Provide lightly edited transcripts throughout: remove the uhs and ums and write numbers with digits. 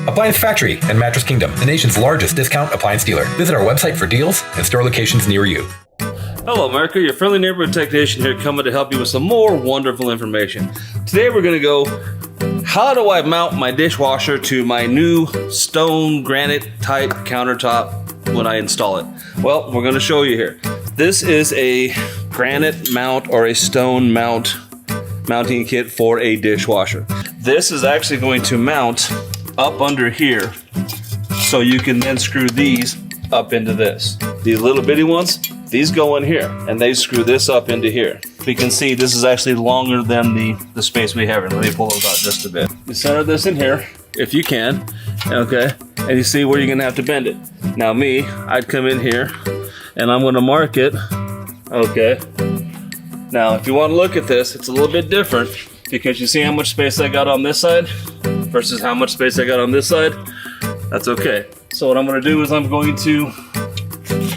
Appliance Factory and Mattress Kingdom, the nation's largest discount appliance dealer. Visit our website for deals and store locations near you. Hello America, your friendly neighborhood technician here, coming to help you with some more wonderful information. Today we're going to go, how do I mount my dishwasher to my new stone granite type countertop when I install it? Well, we're going to show you here. This is a granite mount or a stone mounting kit for a dishwasher. This is actually going to mount up under here, so you can then screw these up into this. These little bitty ones, these go in here, and they screw this up into here. We can see this is actually longer than the space we have here. Let me pull those out just a bit. You center this in here, if you can, okay? And you see where you're gonna have to bend it. Now me, I'd come in here, and I'm gonna mark it, okay? Now, if you wanna look at this, it's a little bit different, because you see how much space I got on this side versus how much space I got on this side? That's okay. So what I'm gonna do is I'm going to,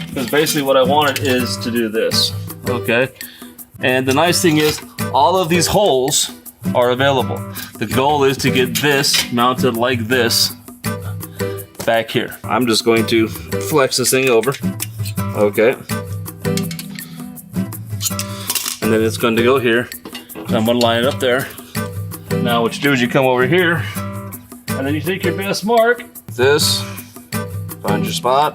because basically what I wanted is to do this, okay? And the nice thing is, all of these holes are available. The goal is to get this mounted like this back here. I'm just going to flex this thing over, okay? And then it's going to go here. And I'm gonna line it up there. Now what you do is you come over here, and then you take your best mark, this, find your spot,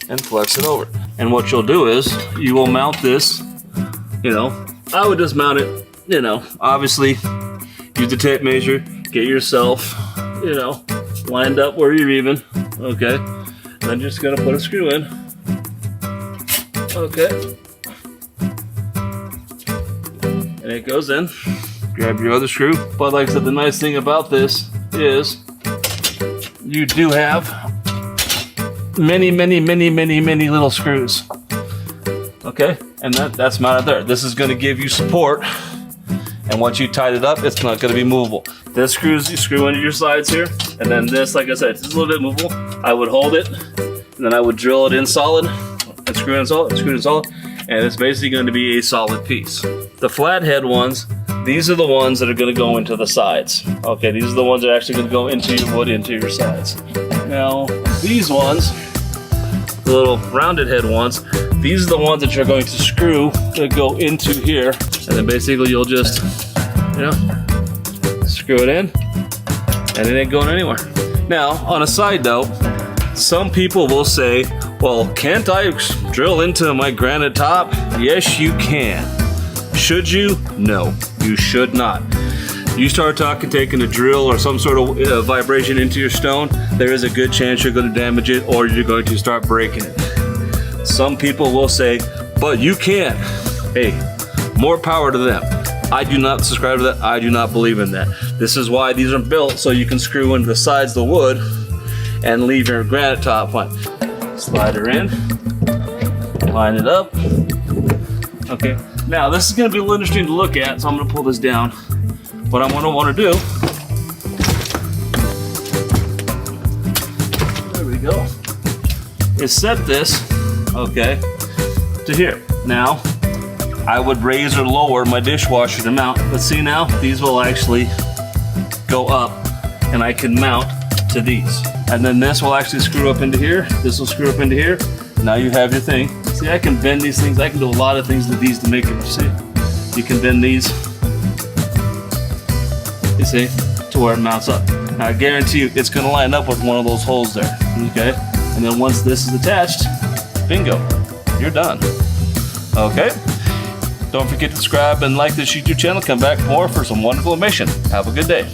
and flex it over. And what you'll do is, you will mount this, I would just mount it, obviously, use the tape measure, get yourself, lined up where you're even, okay? Then you're just gonna put a screw in, okay? And it goes in, grab your other screw. But like I said, the nice thing about this is, you do have many little screws, okay? And that's mounted there. This is gonna give you support, and once you tied it up, it's not gonna be movable. This screws, you screw into your sides here, and then this, like I said, it's a little bit movable. I would hold it, and then I would drill it in solid, and screw it in solid, and screw it in solid, and it's basically going to be a solid piece. The flathead ones, these are the ones that are going to go into the sides. Okay, these are the ones that are actually going to go into your wood, into your sides. Now, these ones, the little rounded head ones, these are the ones that you're going to screw that go into here, and then basically you'll just, screw it in, and it ain't going anywhere. Now, on a side note, some people will say, well, can't I drill into my granite top? Yes, you can. Should you? No, you should not. You start taking a drill or some sort of vibration into your stone, there is a good chance you're going to damage it, or you're going to start breaking it. Some people will say, but you can. Hey, more power to them. I do not subscribe to that. I do not believe in that. This is why these are built, so you can screw into the sides of the wood and leave your granite top on. Slide her in, line it up. Okay, now this is gonna be a little interesting to look at, so I'm gonna pull this down. What I'm gonna wanna do, there we go, is set this, okay, to here. Now, I would raise or lower my dishwasher to mount, but see now, these will actually go up, and I can mount to these. And then this will actually screw up into here. This will screw up into here. Now you have your thing. See, I can bend these things. I can do a lot of things with these to make it, see? You can bend these, you see, to where it mounts up. Now I guarantee you, it's gonna line up with one of those holes there, okay? And then once this is attached, bingo, you're done, okay? Don't forget to subscribe and like this YouTube channel. Come back for more for some wonderful information. Have a good day.